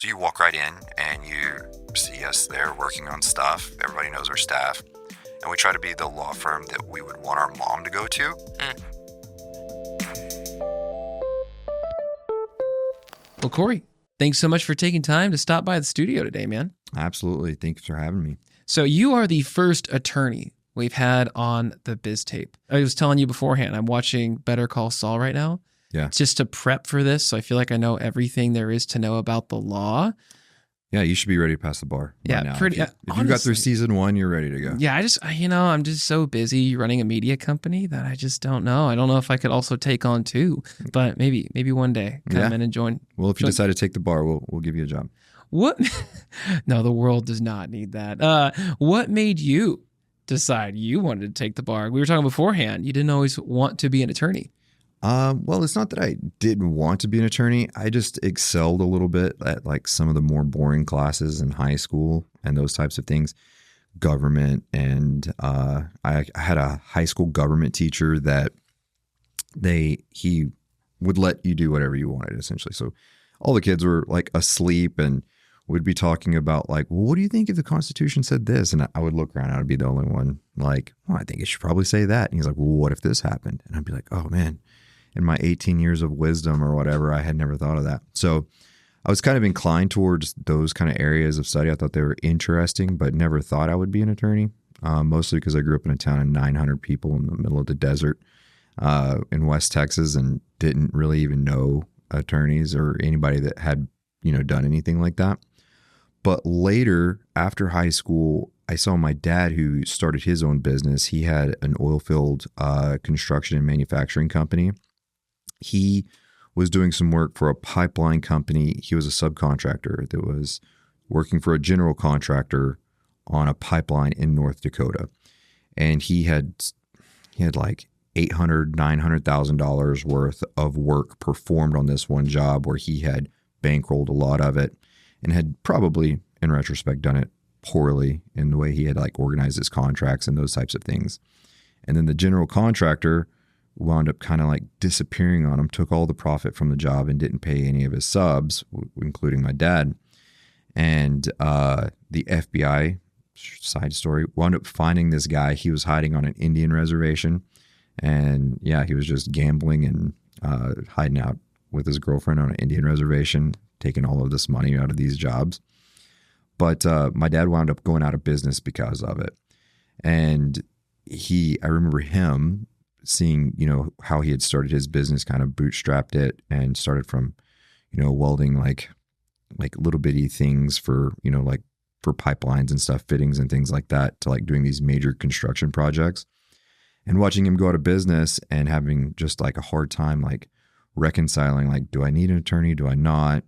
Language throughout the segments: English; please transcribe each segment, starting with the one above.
you walk right in and you see us there working on stuff, everybody knows our staff, and we try to be the law firm that we would want our mom to go to. Well, Cory, thanks so much for taking time to stop by the studio today, man. Absolutely. Thanks for having me. So you are the first attorney we've had on the Biz Tape. I was telling you beforehand, I'm watching Better Call Saul right now. Yeah. Just to prep for this. So I feel like I know everything there is to know about the law. Yeah, you should be ready to pass the bar. Yeah, now. pretty. If you got through season 1, you're ready to go. Yeah, I'm just so busy running a media company that I just don't know. I don't know if I could also take on 2, but maybe one day come in and join. Well, if you decide to take the bar, we'll give you a job. What? No, the world does not need that. What made you decide you wanted to take the bar? We were talking beforehand. You didn't always want to be an attorney. Well, it's not that I didn't want to be an attorney. I just excelled a little bit at like some of the more boring classes in high school and those types of things, government. And I had a high school government teacher that he would let you do whatever you wanted, essentially. So all the kids were like asleep and would be talking about like, well, what do you think if the Constitution said this? And I would look around, I would be the only one like, well, I think it should probably say that. And he's like, well, what if this happened? And I'd be like, oh man, in my 18 years of wisdom or whatever, I had never thought of that. So I was kind of inclined towards those kind of areas of study. I thought they were interesting, but never thought I would be an attorney, mostly because I grew up in a town of 900 people in the middle of the desert in West Texas and didn't really even know attorneys or anybody that had, done anything like that. But later, after high school, I saw my dad who started his own business. He had an oil field construction and manufacturing company. He was doing some work for a pipeline company. He was a subcontractor that was working for a general contractor on a pipeline in North Dakota. And he had like $800,000, $900,000 worth of work performed on this one job where he had bankrolled a lot of it and had probably, in retrospect, done it poorly in the way he had like organized his contracts and those types of things. And then the general contractor wound up kind of like disappearing on him, took all the profit from the job and didn't pay any of his subs, including my dad. And the FBI, side story, wound up finding this guy. He was hiding on an Indian reservation. And yeah, he was just gambling and hiding out with his girlfriend on an Indian reservation, taking all of this money out of these jobs. But my dad wound up going out of business because of it. And I remember him seeing, how he had started his business, kind of bootstrapped it and started from, welding like little bitty things for, like for pipelines and stuff, fittings and things like that, to like doing these major construction projects. And watching him go out of business and having just like a hard time, like reconciling, like, do I need an attorney? Do I not?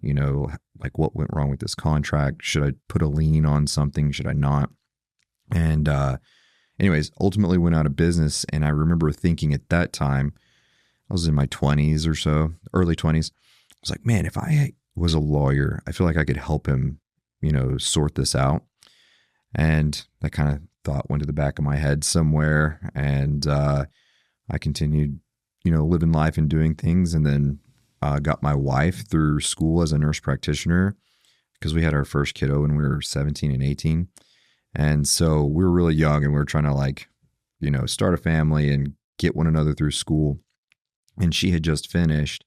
Like what went wrong with this contract? Should I put a lien on something? Should I not? And anyways, ultimately went out of business. And I remember thinking at that time, I was in my 20s or so, early 20s. I was like, man, if I was a lawyer, I feel like I could help him, sort this out. And that kind of thought went to the back of my head somewhere. And I continued, living life and doing things. And then got my wife through school as a nurse practitioner because we had our first kiddo when we were 17 and 18. And so we were really young and we were trying to like, start a family and get one another through school. And she had just finished.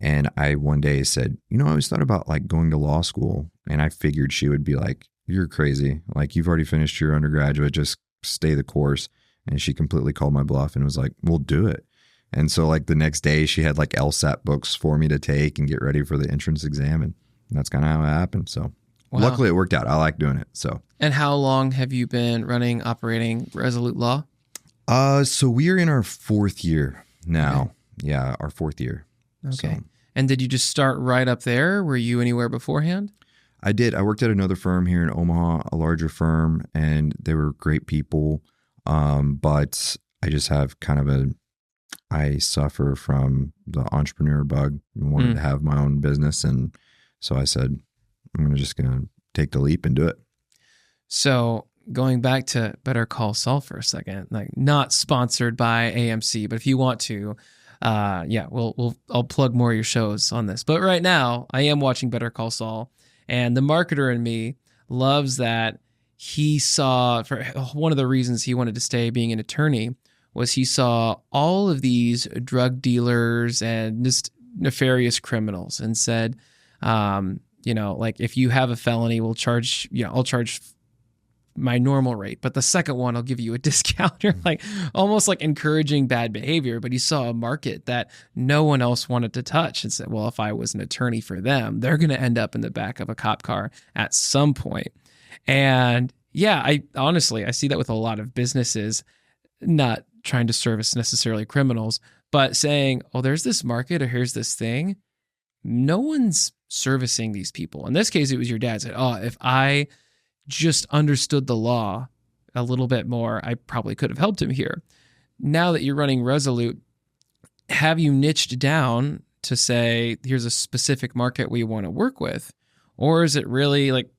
And I one day said, I always thought about like going to law school. And I figured she would be like, you're crazy. Like you've already finished your undergraduate, just stay the course. And she completely called my bluff and was like, we'll do it. And so like the next day she had like LSAT books for me to take and get ready for the entrance exam. And that's kind of how it happened. So luckily it worked out. I like doing it. So. And how long have you been operating Resolute Law? So we are in our 4th year now. Okay. Yeah, our 4th year. Okay. So. And did you just start right up there? Were you anywhere beforehand? I did. I worked at another firm here in Omaha, a larger firm, and they were great people. But I just have I suffer from the entrepreneur bug and wanted to have my own business. And so I said, I'm just going to take the leap and do it. So going back to Better Call Saul for a second, like not sponsored by AMC, but if you want to, I'll plug more of your shows on this. But right now I am watching Better Call Saul. And the marketer in me loves that he saw, for one of the reasons he wanted to stay being an attorney was he saw all of these drug dealers and just nefarious criminals and said, like if you have a felony, I'll charge my normal rate, but the second one, I'll give you a discount, or like almost like encouraging bad behavior. But he saw a market that no one else wanted to touch and said, well, if I was an attorney for them, they're going to end up in the back of a cop car at some point. And yeah, I see that with a lot of businesses, not trying to service necessarily criminals, but saying, oh, there's this market, or here's this thing. No one's servicing these people. In this case, it was your dad said, oh, if I just understood the law a little bit more, I probably could have helped him here. Now that you're running Resolute, have you niched down to say, here's a specific market we want to work with? Or is it really like,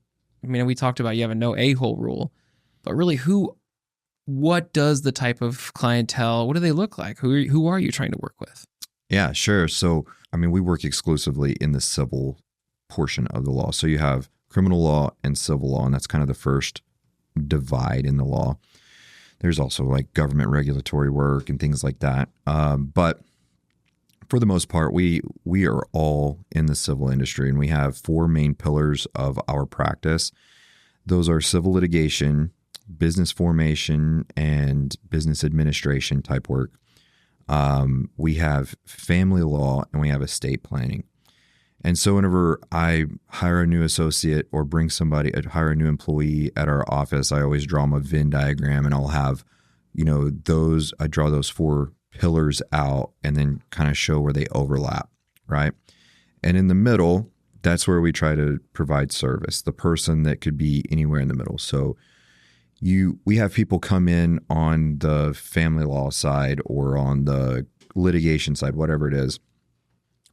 we talked about you have a no a-hole rule, but really what does the type of clientele, what do they look like? Who are you trying to work with? Yeah, sure. So, we work exclusively in the civil portion of the law. So you have criminal law and civil law, and that's kind of the first divide in the law. There's also like government regulatory work and things like that. But for the most part, we are all in the civil industry, and we have 4 main pillars of our practice. Those are civil litigation, business formation, and business administration type work. We have family law, and we have estate planning. And so whenever I hire a new associate or hire a new employee at our office, I always draw them a Venn diagram, and I'll have, I draw those 4 pillars out and then kind of show where they overlap, right? And in the middle, that's where we try to provide service, the person that could be anywhere in the middle. So we have people come in on the family law side or on the litigation side, whatever it is.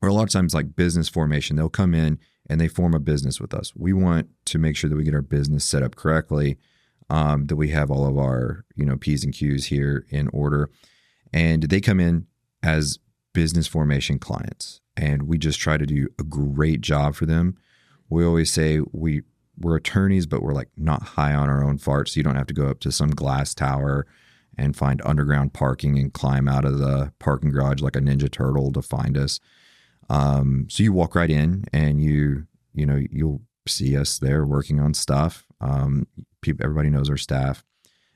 Or a lot of times like business formation, they'll come in and they form a business with us. We want to make sure that we get our business set up correctly, that we have all of our, P's and Q's here in order. And they come in as business formation clients, and we just try to do a great job for them. We always say we're attorneys, but we're like not high on our own farts. So you don't have to go up to some glass tower and find underground parking and climb out of the parking garage like a Ninja Turtle to find us. So you walk right in, and you'll see us there working on stuff. Everybody knows our staff,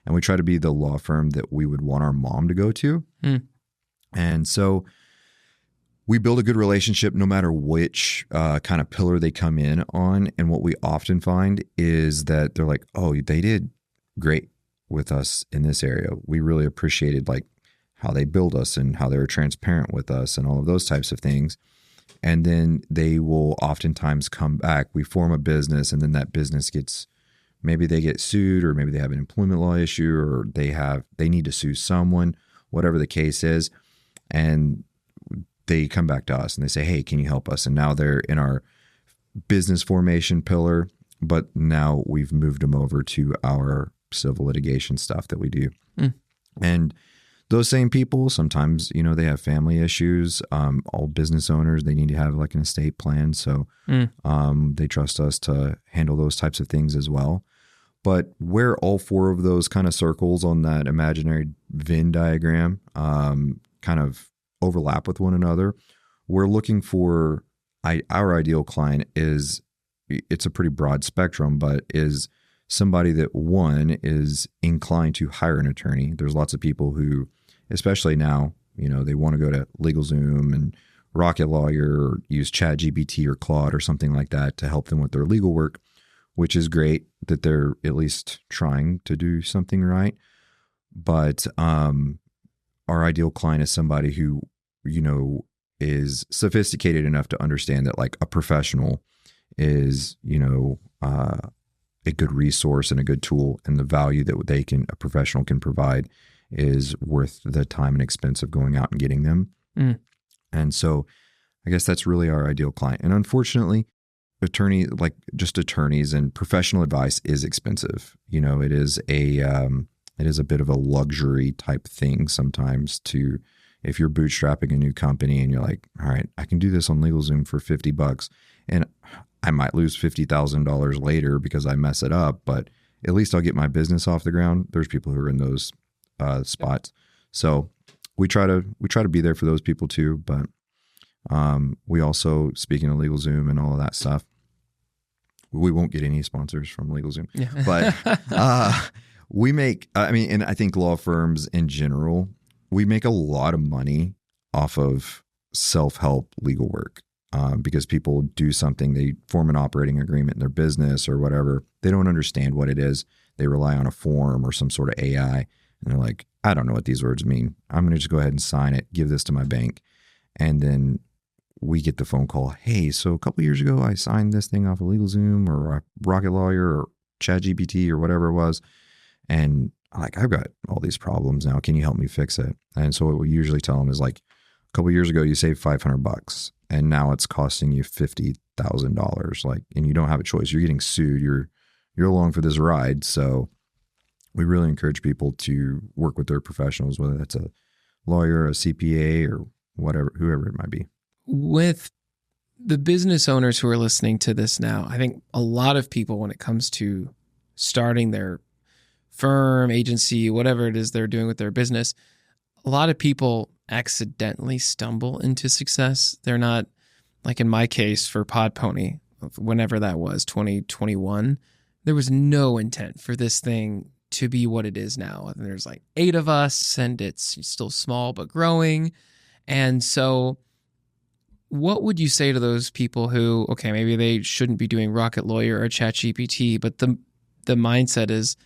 and we try to be the law firm that we would want our mom to go to. And so we build a good relationship no matter which kind of pillar they come in on. And what we often find is that they're like, oh, they did great with us in this area. We really appreciated like how they build us and how they were transparent with us and all of those types of things. And then they will oftentimes come back. We form a business, and then that business maybe they get sued, or maybe they have an employment law issue, or they need to sue someone, whatever the case is. And they come back to us and they say, hey, can you help us? And now they're in our business formation pillar, but now we've moved them over to our civil litigation stuff that we do. And those same people, sometimes, they have family issues. All business owners, they need to have like an estate plan. So they trust us to handle those types of things as well. But where all 4 of those kind of circles on that imaginary Venn diagram kind of overlap with one another, we're looking for our ideal client it's a pretty broad spectrum, but is somebody that, one, is inclined to hire an attorney. There's lots of people who, especially now, they want to go to LegalZoom and Rocket Lawyer or use ChatGPT or Claude or something like that to help them with their legal work, which is great that they're at least trying to do something right. But our ideal client is somebody who, is sophisticated enough to understand that like a professional is, a good resource and a good tool, and the value that a professional can provide is worth the time and expense of going out and getting them. And so I guess that's really our ideal client. And unfortunately, attorneys and professional advice is expensive. It is a bit of a luxury type thing sometimes if you're bootstrapping a new company and you're like, all right, I can do this on LegalZoom for $50. And I might lose $50,000 later because I mess it up, but at least I'll get my business off the ground. There's people who are in those spots. So we try to be there for those people too. But we also, speaking of LegalZoom and all of that stuff, we won't get any sponsors from LegalZoom, but we make, and I think law firms in general, we make a lot of money off of self-help legal work. Because people do something, they form an operating agreement in their business or whatever. They don't understand what it is. They rely on a form or some sort of AI. And they're like, I don't know what these words mean. I'm going to just go ahead and sign it, give this to my bank. And then we get the phone call. Hey, so a couple of years ago, I signed this thing off of LegalZoom or Rocket Lawyer or ChatGPT or whatever it was. And like, I've got all these problems now. Can you help me fix it? And so what we usually tell them is like, a couple of years ago, you saved $500. And now it's costing you $50,000. Like, and you don't have a choice. You're getting sued. You're along for this ride. So we really encourage people to work with their professionals, whether that's a lawyer, a CPA, or whatever, whoever it might be. With the business owners who are listening to this now, I think a lot of people, when it comes to starting their firm, agency, whatever it is they're doing with their business, a lot of people accidentally stumble into success. They're not, like in my case for Pod Pony, whenever that was, 2021, there was no intent for this thing to be what it is now. And there's like 8 of us and it's still small but growing. And so what would you say to those people who, okay, maybe they shouldn't be doing Rocket Lawyer or ChatGPT, but the mindset is,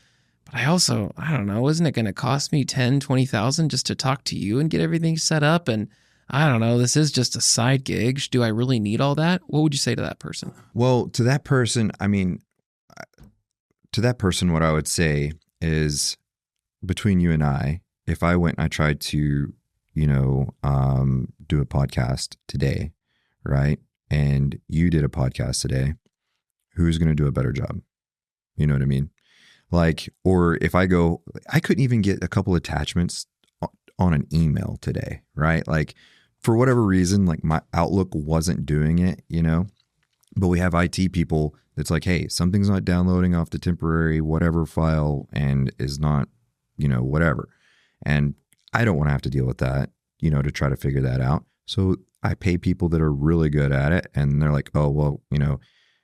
but I don't know, isn't it going to cost me $10,000, $20,000 just to talk to you and get everything set up? And I don't know, this is just a side gig. Do I really need all that? What would you say to that person? Well, to that person, what I would say is, between you and I, if I went and I tried to, do a podcast today, right? And you did a podcast today, who's going to do a better job? You know what I mean? Like, or if I couldn't even get a couple attachments on an email today, right? Like, for whatever reason, like my Outlook wasn't doing it, but we have IT people that's like, hey, something's not downloading off the temporary whatever file and is not, whatever. And I don't want to have to deal with that, to try to figure that out. So I pay people that are really good at it, and they're like, oh, well,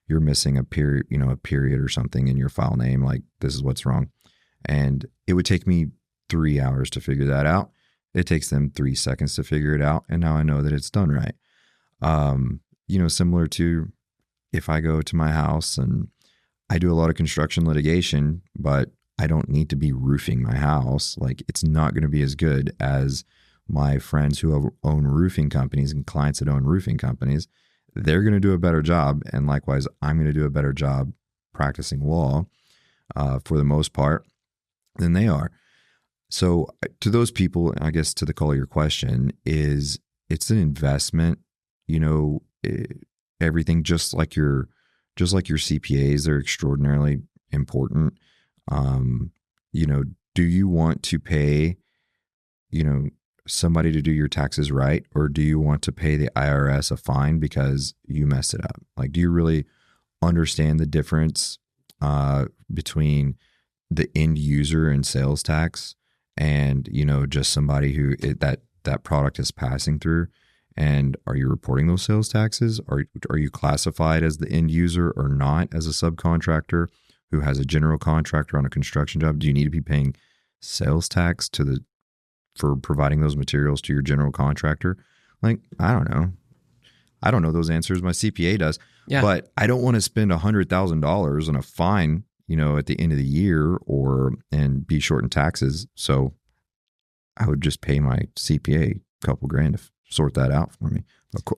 you're missing a period or something in your file name. Like, this is what's wrong. And it would take me 3 hours to figure that out. It takes them 3 seconds to figure it out. And now I know that it's done right. Similar to if I go to my house and I do a lot of construction litigation, but I don't need to be roofing my house. Like, it's not going to be as good as my friends who own roofing companies and clients that own roofing companies. They're going to do a better job. And likewise, I'm going to do a better job practicing law for the most part than they are. So to those people, I guess to the call of your question, is it's an investment, everything, just like your CPAs, they're extraordinarily important. Do you want to pay, somebody to do your taxes right? Or do you want to pay the IRS a fine because you messed it up? Like, do you really understand the difference between the end user and sales tax and, just somebody who that product is passing through? And are you reporting those sales taxes? Are you classified as the end user or not as a subcontractor who has a general contractor on a construction job? Do you need to be paying sales tax for providing those materials to your general contractor? Like, I don't know. I don't know those answers. My CPA does. Yeah. But I don't want to spend $100,000 on a fine, at the end of the year and be short in taxes. So I would just pay my CPA a couple grand to sort that out for me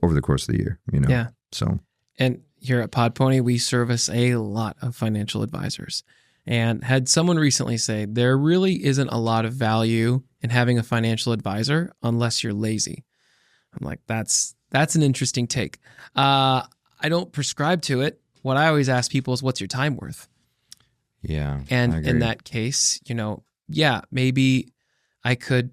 over the course of the year, Yeah. So. And here at Pod Pony, we service a lot of financial advisors. And had someone recently say, there really isn't a lot of value in having a financial advisor unless you're lazy. I'm like, that's an interesting take. I don't prescribe to it. What I always ask people is, what's your time worth? Yeah. And in that case, maybe I could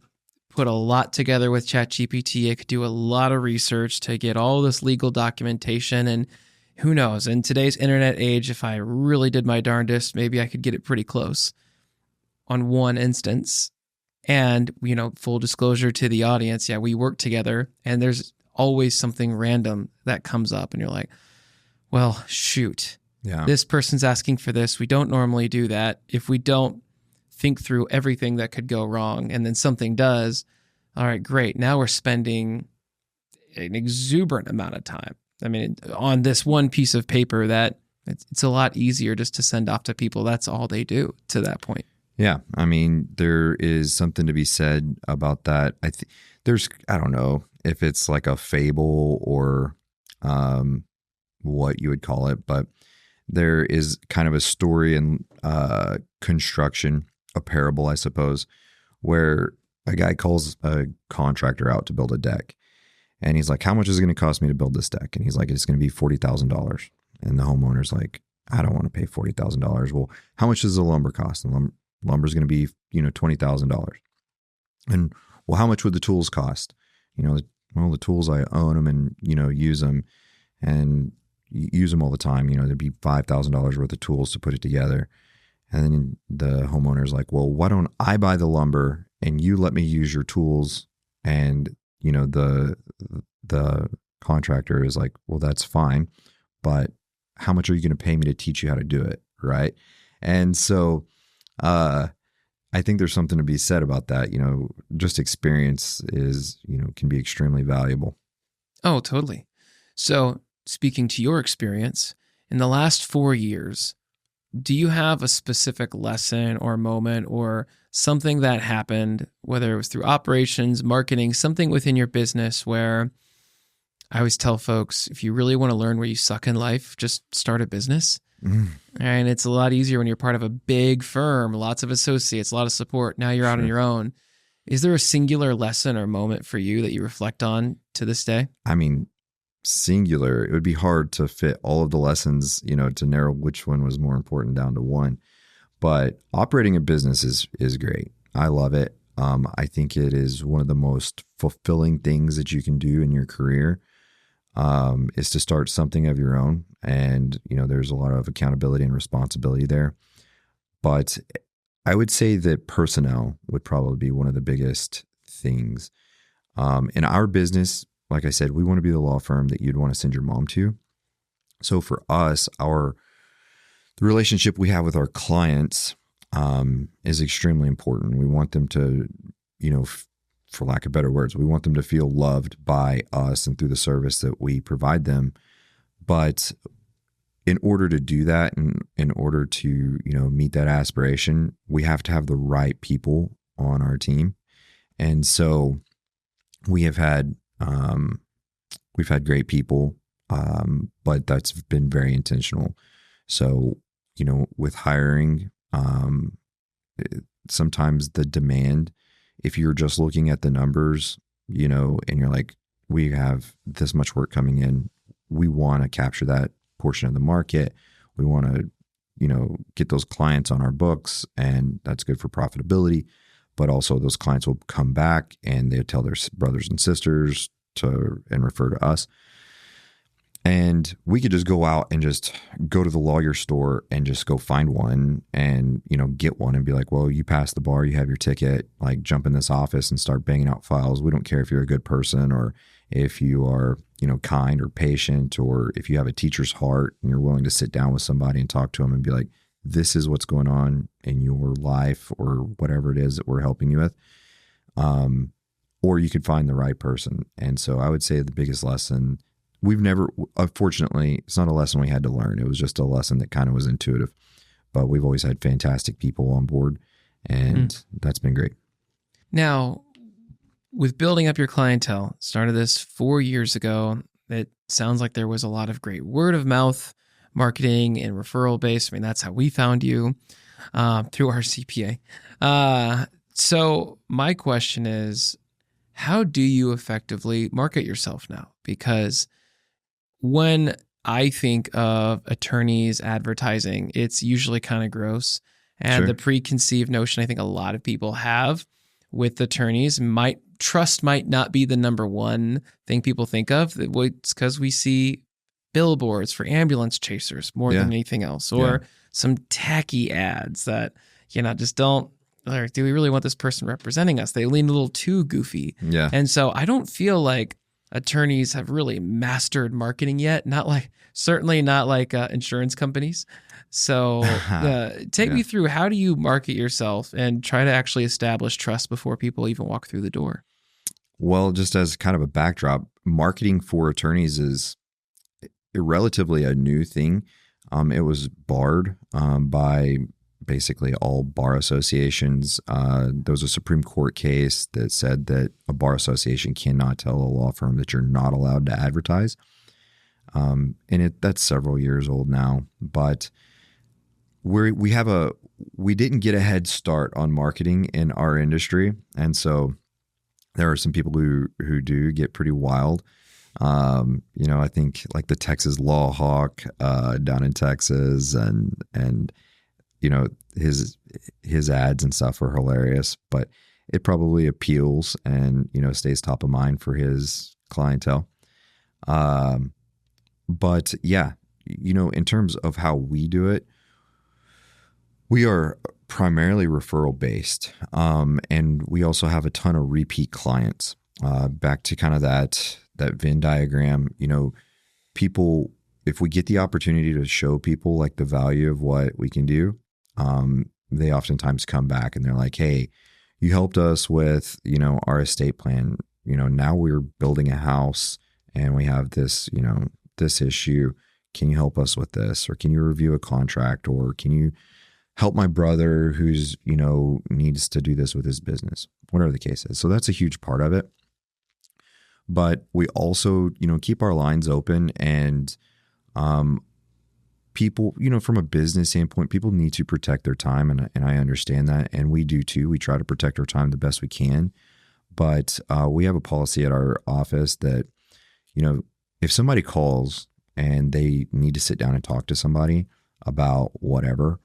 put a lot together with ChatGPT. I could do a lot of research to get all this legal documentation and who knows? In today's internet age, if I really did my darndest, maybe I could get it pretty close on one instance. And, full disclosure to the audience, yeah, we work together and there's always something random that comes up and you're like, well, shoot, this person's asking for this. We don't normally do that. If we don't think through everything that could go wrong and then something does, all right, great. Now we're spending an exuberant amount of time. I mean, on this one piece of paper that it's a lot easier just to send off to people. That's all they do to that point. Yeah. I mean, there is something to be said about that. I don't know if it's like a fable or what you would call it, but there is kind of a story in construction, a parable, I suppose, where a guy calls a contractor out to build a deck. And he's like, how much is it going to cost me to build this deck? And he's like, it's going to be $40,000. And the homeowner's like, I don't want to pay $40,000. Well, how much does the lumber cost? And lumber's going to be, $20,000. And well, how much would the tools cost? The tools, I own them and, use them and use them all the time. There'd be $5,000 worth of tools to put it together. And then the homeowner's like, well, why don't I buy the lumber and you let me use your tools? And, the contractor is like, well, that's fine, but how much are you going to pay me to teach you how to do it? Right. And so, I think there's something to be said about that. Just experience is, can be extremely valuable. Oh, totally. So speaking to your experience, in the last 4 years, do you have a specific lesson or moment or something that happened, whether it was through operations, marketing, something within your business where I always tell folks, if you really want to learn where you suck in life, just start a business. And it's a lot easier when you're part of a big firm, lots of associates, a lot of support. Now you're out on your own. Is there a singular lesson or moment for you that you reflect on to this day? I mean, singular, it would be hard to fit all of the lessons, to narrow which one was more important down to one. But operating a business is great. I love it. I think it is one of the most fulfilling things that you can do in your career, is to start something of your own. And, there's a lot of accountability and responsibility there. But I would say that personnel would probably be one of the biggest things. In our business, like I said, we want to be the law firm that you'd want to send your mom to. So for us, the relationship we have with our clients is extremely important. We want them to, for lack of better words, we want them to feel loved by us and through the service that we provide them. But in order to do that and in order to, meet that aspiration, we have to have the right people on our team. And so we've had great people, but that's been very intentional. So, with hiring, sometimes the demand, if you're just looking at the numbers, and you're like, we have this much work coming in, we want to capture that portion of the market. We want to, get those clients on our books, and that's good for profitability. But also those clients will come back and they'll tell their brothers and sisters and refer to us. And we could just go out and just go to the lawyer store and just go find one and, get one and be like, well, you passed the bar, you have your ticket, like jump in this office and start banging out files. We don't care if you're a good person or if you are, kind or patient, or if you have a teacher's heart and you're willing to sit down with somebody and talk to them and be like, this is what's going on in your life or whatever it is that we're helping you with. Or you could find the right person. And so I would say the biggest lesson, unfortunately, it's not a lesson we had to learn. It was just a lesson that kind of was intuitive, but we've always had fantastic people on board, and that's been great. Now, with building up your clientele, started this 4 years ago. It sounds like there was a lot of great word of mouth marketing and referral based. I mean, that's how we found you through our CPA. So my question is, how do you effectively market yourself now? Because when I think of attorneys advertising, it's usually kind of gross. And the preconceived notion I think a lot of people have with attorneys trust might not be the number one thing people think of. It's because we see billboards for ambulance chasers more than anything else, or some tacky ads that, just don't, like, do we really want this person representing us? They lean a little too goofy. Yeah. And so I don't feel like attorneys have really mastered marketing yet. Certainly not like insurance companies. So take me through, how do you market yourself and try to actually establish trust before people even walk through the door? Well, just as kind of a backdrop, marketing for attorneys is relatively a new thing. It was barred by basically all bar associations. There was a Supreme Court case that said that a bar association cannot tell a law firm that you're not allowed to advertise. And that's several years old now, but we didn't get a head start on marketing in our industry. And so there are some people who do get pretty wild. I think like the Texas Law Hawk down in Texas, and his ads and stuff are hilarious, but it probably appeals and stays top of mind for his clientele. But yeah, in terms of how we do it, we are primarily referral based, and we also have a ton of repeat clients. Back to kind of that Venn diagram, people, if we get the opportunity to show people like the value of what we can do, they oftentimes come back and they're like, hey, you helped us with, our estate plan. Now we're building a house and we have this, this issue. Can you help us with this? Or can you review a contract? Or can you help my brother who's, needs to do this with his business, whatever the case is. So that's a huge part of it. But we also, keep our lines open, and people, from a business standpoint, people need to protect their time. And I understand that. And we do too. We try to protect our time the best we can. But we have a policy at our office that, if somebody calls and they need to sit down and talk to somebody about whatever,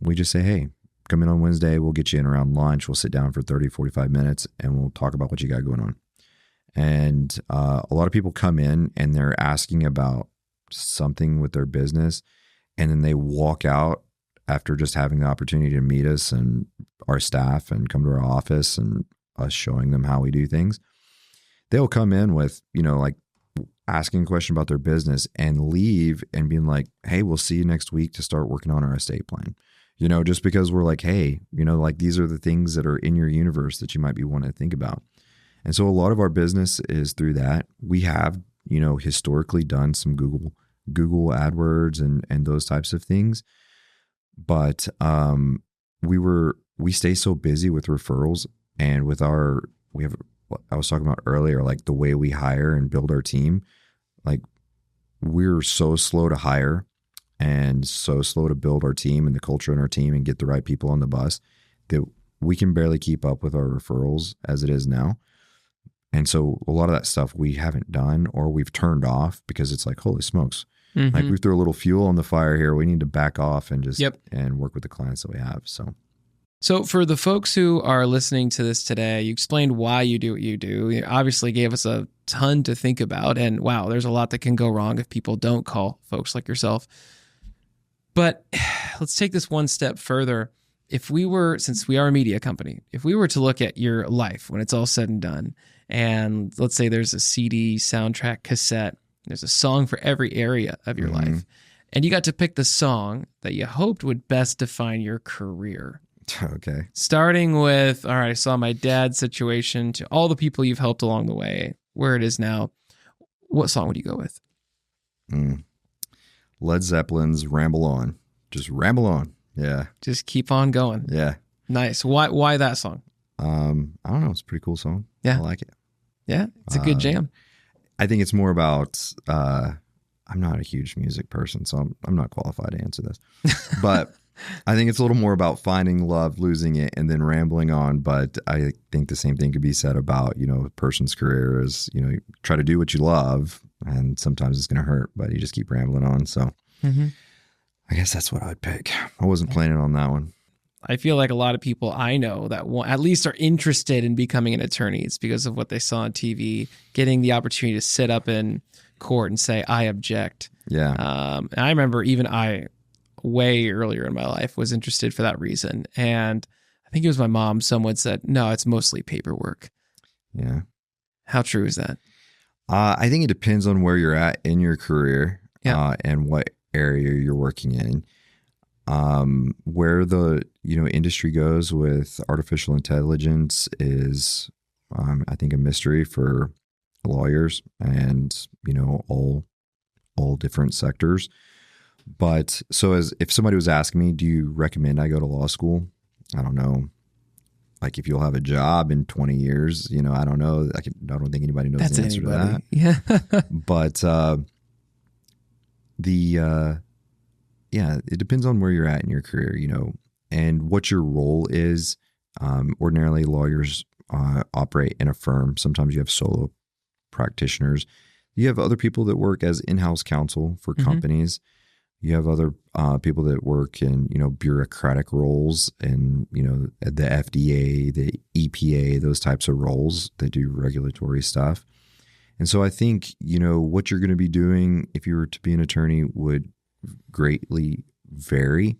we just say, hey, come in on Wednesday. We'll get you in around lunch. We'll sit down for 30, 45 minutes and we'll talk about what you got going on. And a lot of people come in and they're asking about something with their business, and then they walk out after just having the opportunity to meet us and our staff and come to our office and us showing them how we do things. They'll come in with, like asking a question about their business and leave and being like, hey, we'll see you next week to start working on our estate plan. Just because we're like, hey, like these are the things that are in your universe that you might be wanting to think about. And so a lot of our business is through that. We have, historically done some Google AdWords and those types of things. But we stay so busy with referrals and with I was talking about earlier, like the way we hire and build our team, like we're so slow to hire and so slow to build our team and the culture in our team and get the right people on the bus that we can barely keep up with our referrals as it is now. And so a lot of that stuff we haven't done or we've turned off because it's like, holy smokes, like we threw a little fuel on the fire here. We need to back off and just and work with the clients that we have. So for the folks who are listening to this today, you explained why you do what you do. You obviously gave us a ton to think about. And wow, there's a lot that can go wrong if people don't call folks like yourself. But let's take this one step further. Since we are a media company, if we were to look at your life when it's all said and done, and let's say there's a CD, soundtrack, cassette, there's a song for every area of your life, and you got to pick the song that you hoped would best define your career. Okay. Starting with, all right, I saw my dad's situation, to all the people you've helped along the way, where it is now, what song would you go with? Led Zeppelin's Ramble On. Just ramble on. Yeah. Just keep on going. Yeah. Nice. Why that song? I don't know. It's a pretty cool song. Yeah. I like it. Yeah. It's a good jam. I think it's more about, I'm not a huge music person, so I'm not qualified to answer this. But I think it's a little more about finding love, losing it, and then rambling on. But I think the same thing could be said about, a person's career is, you try to do what you love, and sometimes it's going to hurt, but you just keep rambling on. So I guess that's what I'd pick. I wasn't planning on that one. I feel like a lot of people I know that at least are interested in becoming an attorney. It's because of what they saw on TV, getting the opportunity to sit up in court and say, I object. Yeah. And I remember even I, way earlier in my life, was interested for that reason. And I think it was my mom, someone said, no, it's mostly paperwork. Yeah. How true is that? I think it depends on where you're at in your career and what area you're working in. Where the industry goes with artificial intelligence is, I think, a mystery for lawyers and all different sectors. But so if somebody was asking me, do you recommend I go to law school? I don't know. Like if you'll have a job in 20 years, I don't know. I don't think anybody knows the answer to that. Yeah. But it depends on where you're at in your career, and what your role is. Ordinarily, lawyers operate in a firm. Sometimes you have solo practitioners. You have other people that work as in-house counsel for companies. You have other people that work in, bureaucratic roles and, the FDA, the EPA, those types of roles that do regulatory stuff. And so I think, what you're going to be doing if you were to be an attorney would greatly vary.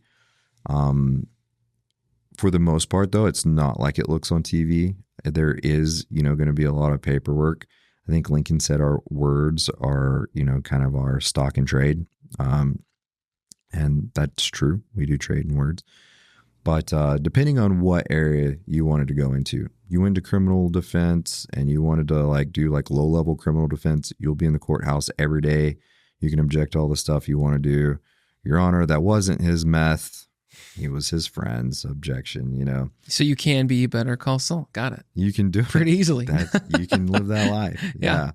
For the most part, though, it's not like it looks on TV. There is, going to be a lot of paperwork. I think Lincoln said our words are, kind of our stock and trade. And that's true. We do trade in words. But depending on what area you wanted to go into, you went to criminal defense and you wanted to do low-level criminal defense, you'll be in the courthouse every day. You can object to all the stuff you want to do. Your Honor, that wasn't his meth. He was his friend's objection, So you can be Better Call Saul. Got it. You can do pretty easily. You can live that life. Yeah.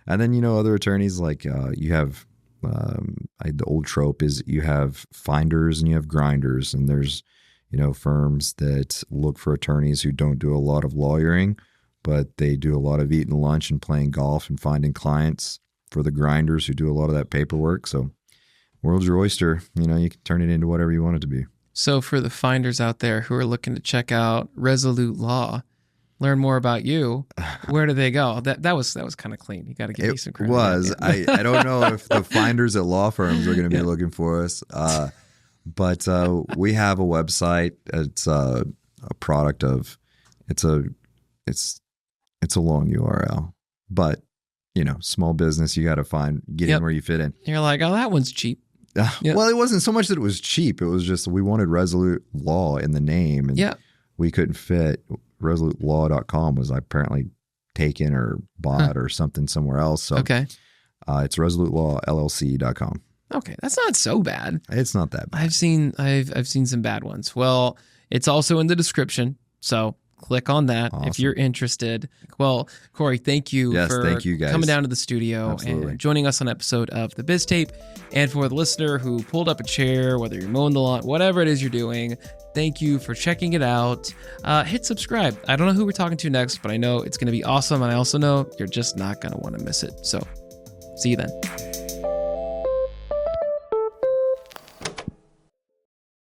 And then, other attorneys you have the old trope is you have finders and you have grinders, and there's, firms that look for attorneys who don't do a lot of lawyering, but they do a lot of eating lunch and playing golf and finding clients for the grinders who do a lot of that paperwork. So world's your oyster. You can turn it into whatever you want it to be. So for the finders out there who are looking to check out Resolute Law, learn more about you, where do they go? That was kind of clean. You got to give me some credit. It was. I don't know if the finders at law firms are going to be looking for us, but we have a website. It's a product of it's a long URL, but small business, you got to get in where you fit in. You're like, oh, that one's cheap. Well, it wasn't so much that it was cheap. It was just we wanted Resolute Law in the name, and we couldn't fit. ResoluteLaw.com was apparently taken or bought or something somewhere else. So it's ResoluteLawLLC.com. Okay, that's not so bad. It's not that bad. I've seen some bad ones. Well, it's also in the description, so click on that if you're interested. Well, Cory, thank you for coming down to the studio and joining us on an episode of The Biz Tape. And for the listener who pulled up a chair, whether you're mowing the lawn, whatever it is you're doing, thank you for checking it out. Hit subscribe. I don't know who we're talking to next, but I know it's going to be awesome. And I also know you're just not going to want to miss it. So see you then.